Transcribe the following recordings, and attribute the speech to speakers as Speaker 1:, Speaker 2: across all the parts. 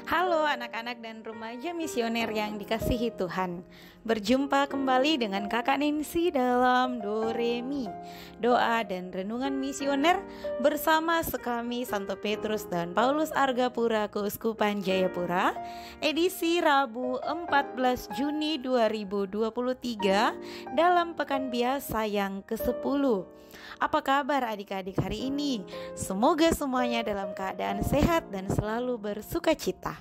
Speaker 1: Halo anak-anak dan remaja misioner yang dikasihi Tuhan. Berjumpa kembali dengan Kakak Nancy dalam Doremi, doa dan renungan misioner bersama sekami Santo Petrus dan Paulus Argapura Keuskupan Jayapura, edisi Rabu 14 Juni 2023 dalam pekan biasa yang ke-10. Apa kabar adik-adik hari ini? Semoga semuanya dalam keadaan sehat dan selalu bersuka cita.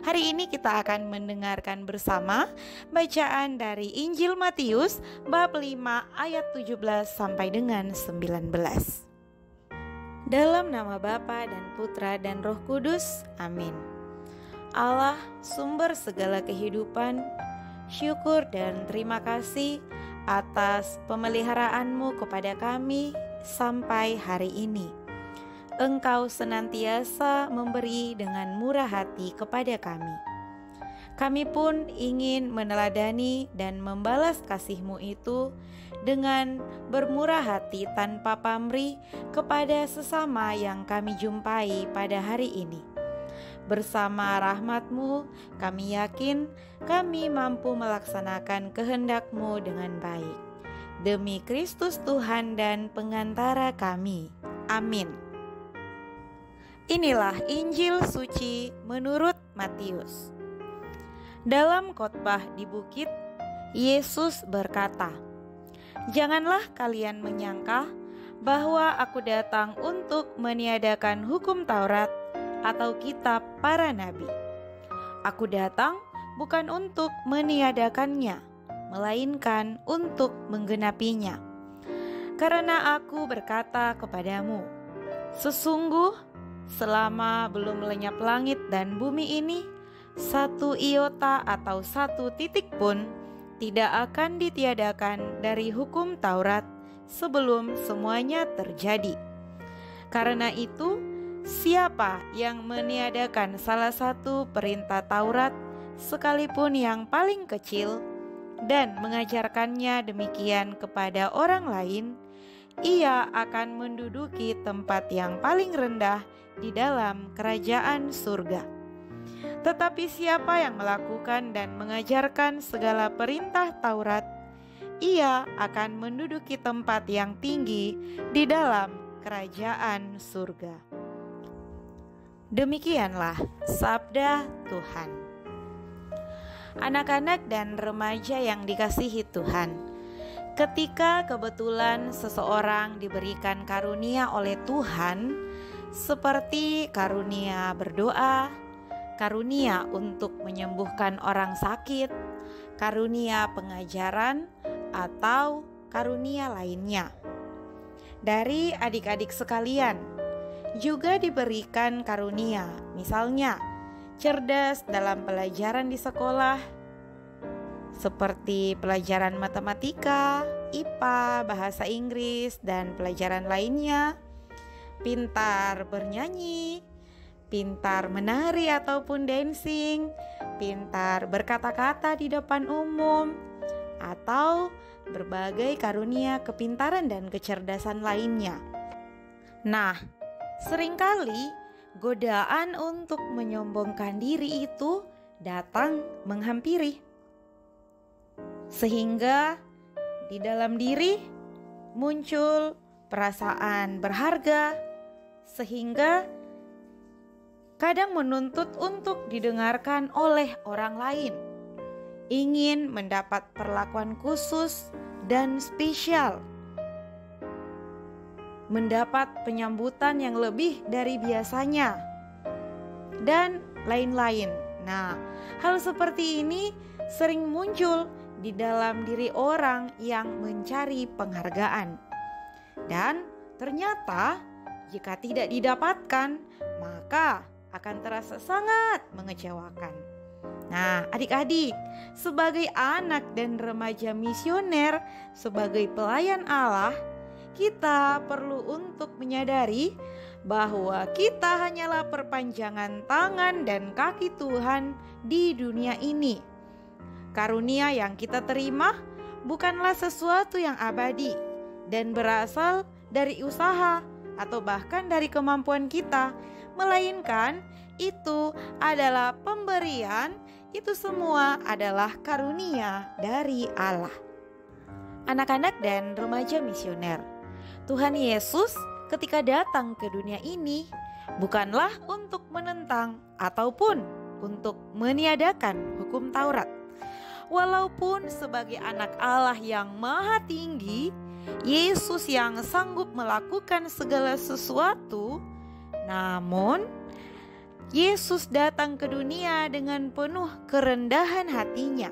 Speaker 1: Hari ini kita akan mendengarkan bersama bacaan dari Injil Matius bab 5 ayat 17 sampai dengan 19. Dalam nama Bapa dan Putra dan Roh Kudus, amin. Allah, sumber segala kehidupan, syukur dan terima kasih atas pemeliharaanmu kepada kami sampai hari ini. Engkau senantiasa memberi dengan murah hati kepada kami. Kami pun ingin meneladani dan membalas kasih-Mu itu dengan bermurah hati tanpa pamrih kepada sesama yang kami jumpai pada hari ini. Bersama rahmat-Mu, kami yakin kami mampu melaksanakan kehendak-Mu dengan baik. Demi Kristus Tuhan dan pengantara kami. Amin. Inilah Injil suci menurut Matius. Dalam khotbah di bukit, Yesus berkata, "Janganlah kalian menyangka bahwa aku datang untuk meniadakan hukum Taurat atau kitab para nabi. Aku datang bukan untuk meniadakannya, melainkan untuk menggenapinya. Karena aku berkata kepadamu, sesungguh selama belum lenyap langit dan bumi ini, satu iota atau satu titik pun tidak akan ditiadakan dari hukum Taurat sebelum semuanya terjadi. Karena itu, siapa yang meniadakan salah satu perintah Taurat, sekalipun yang paling kecil, dan mengajarkannya demikian kepada orang lain, ia akan menduduki tempat yang paling rendah di dalam kerajaan surga. Tetapi siapa yang melakukan dan mengajarkan segala perintah Taurat, ia akan menduduki tempat yang tinggi di dalam kerajaan surga." Demikianlah sabda Tuhan. Anak-anak dan remaja yang dikasihi Tuhan, ketika kebetulan seseorang diberikan karunia oleh Tuhan, seperti karunia berdoa, karunia untuk menyembuhkan orang sakit, karunia pengajaran, atau karunia lainnya. Dari adik-adik sekalian juga diberikan karunia, misalnya cerdas dalam pelajaran di sekolah, seperti pelajaran matematika, IPA, bahasa Inggris, dan pelajaran lainnya, pintar bernyanyi, pintar menari ataupun dancing, pintar berkata-kata di depan umum, atau berbagai karunia kepintaran dan kecerdasan lainnya. Nah, seringkali godaan untuk menyombongkan diri itu datang menghampiri, sehingga di dalam diri muncul perasaan berharga, sehingga kadang menuntut untuk didengarkan oleh orang lain, ingin mendapat perlakuan khusus dan spesial, mendapat penyambutan yang lebih dari biasanya, dan lain-lain. Nah, hal seperti ini sering muncul di dalam diri orang yang mencari penghargaan. Dan ternyata jika tidak didapatkan, maka akan terasa sangat mengecewakan. Nah, adik-adik, sebagai anak dan remaja misioner, sebagai pelayan Allah, kita perlu untuk menyadari bahwa kita hanyalah perpanjangan tangan dan kaki Tuhan di dunia ini. Karunia yang kita terima bukanlah sesuatu yang abadi dan berasal dari usaha atau bahkan dari kemampuan kita, melainkan itu adalah pemberian, itu semua adalah karunia dari Allah. Anak-anak dan remaja misioner, Tuhan Yesus ketika datang ke dunia ini bukanlah untuk menentang ataupun untuk meniadakan hukum Taurat. Walaupun sebagai anak Allah yang maha tinggi, Yesus yang sanggup melakukan segala sesuatu, namun Yesus datang ke dunia dengan penuh kerendahan hatinya.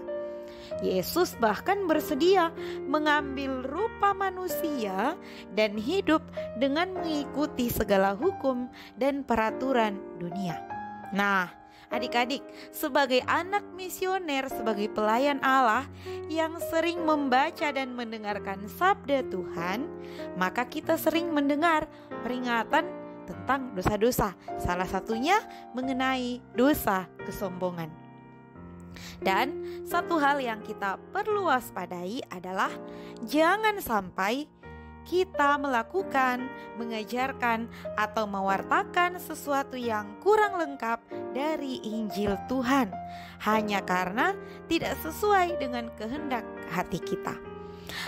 Speaker 1: Yesus bahkan bersedia mengambil rupa manusia dan hidup dengan mengikuti segala hukum dan peraturan dunia. Nah, adik-adik, sebagai anak misioner, sebagai pelayan Allah yang sering membaca dan mendengarkan sabda Tuhan, maka kita sering mendengar peringatan tentang dosa-dosa. Salah satunya mengenai dosa kesombongan. Dan satu hal yang kita perlu waspadai adalah jangan sampai kita melakukan, mengajarkan, atau mewartakan sesuatu yang kurang lengkap dari Injil Tuhan hanya karena tidak sesuai dengan kehendak hati kita.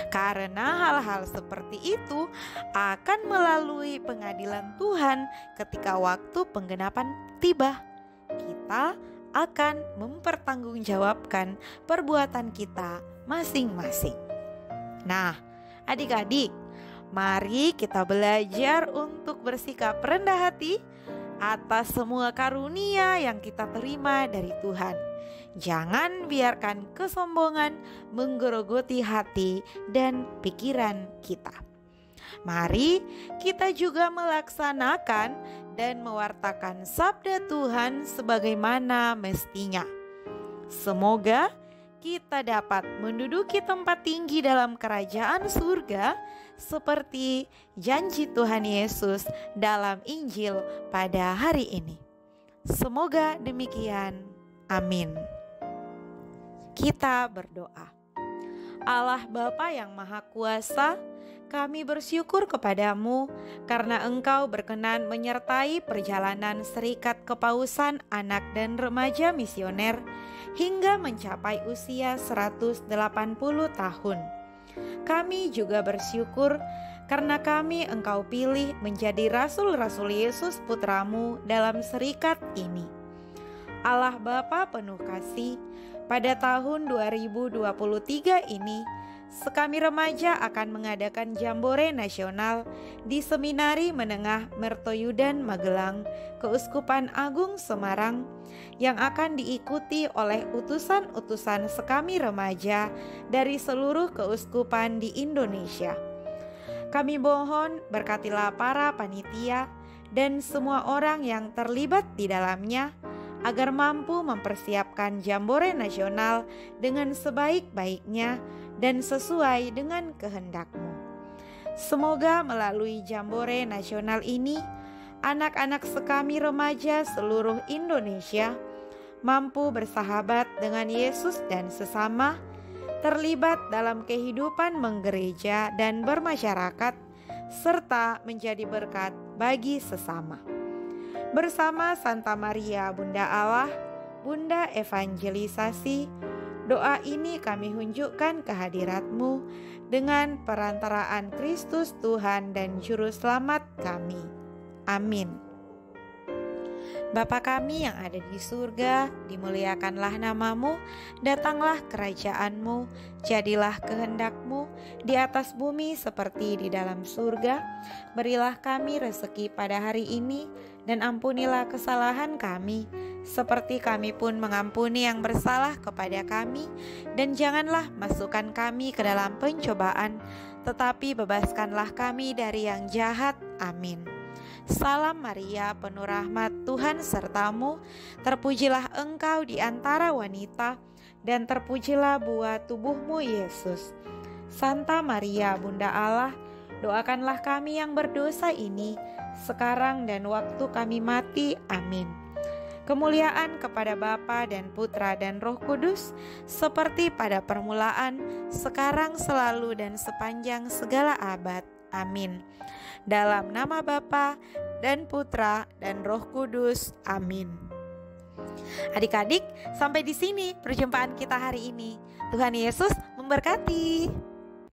Speaker 1: Karena hal-hal seperti itu akan melalui pengadilan Tuhan ketika waktu penggenapan tiba. Kita akan mempertanggungjawabkan perbuatan kita masing-masing. Nah, adik-adik, mari kita belajar untuk bersikap rendah hati atas semua karunia yang kita terima dari Tuhan. Jangan biarkan kesombongan menggerogoti hati dan pikiran kita. Mari kita juga melaksanakan dan mewartakan sabda Tuhan sebagaimana mestinya. Semoga kita dapat menduduki tempat tinggi dalam kerajaan surga seperti janji Tuhan Yesus dalam Injil pada hari ini. Semoga demikian. Amin. Kita berdoa. Allah Bapa yang Maha Kuasa, kami bersyukur kepadamu karena Engkau berkenan menyertai perjalanan Serikat Kepausan Anak dan Remaja Misioner hingga mencapai usia 180 tahun. Kami juga bersyukur karena kami Engkau pilih menjadi Rasul-Rasul Yesus Putramu dalam serikat ini. Allah Bapa penuh kasih, pada tahun 2023 ini, sekami remaja akan mengadakan Jambore Nasional di Seminari Menengah Mertoyudan Magelang, Keuskupan Agung Semarang, yang akan diikuti oleh utusan-utusan sekami remaja dari seluruh keuskupan di Indonesia. Kami mohon berkatilah para panitia dan semua orang yang terlibat di dalamnya, agar mampu mempersiapkan Jambore Nasional dengan sebaik-baiknya dan sesuai dengan kehendak-Mu. Semoga melalui Jambore Nasional ini, anak-anak sekami remaja seluruh Indonesia mampu bersahabat dengan Yesus dan sesama, terlibat dalam kehidupan menggereja dan bermasyarakat, serta menjadi berkat bagi sesama. Bersama Santa Maria Bunda Allah, Bunda Evangelisasi, doa ini kami hunjukkan kehadirat-Mu dengan perantaraan Kristus Tuhan dan Juru Selamat kami. Amin. Bapa kami yang ada di surga, dimuliakanlah nama-Mu, datanglah kerajaan-Mu, jadilah kehendak-Mu di atas bumi seperti di dalam surga. Berilah kami rezeki pada hari ini, dan ampunilah kesalahan kami, seperti kami pun mengampuni yang bersalah kepada kami. Dan janganlah masukkan kami ke dalam pencobaan, tetapi bebaskanlah kami dari yang jahat. Amin. Salam Maria, penuh rahmat, Tuhan sertamu. Terpujilah engkau di antara wanita, dan terpujilah buah tubuhmu Yesus. Santa Maria Bunda Allah, doakanlah kami yang berdosa ini, sekarang dan waktu kami mati. Amin. Kemuliaan kepada Bapa dan Putra dan Roh Kudus, seperti pada permulaan, sekarang, selalu, dan sepanjang segala abad. Amin. Dalam nama Bapa dan Putra dan Roh Kudus. Amin. Adik-adik, sampai di sini perjumpaan kita hari ini. Tuhan Yesus memberkati.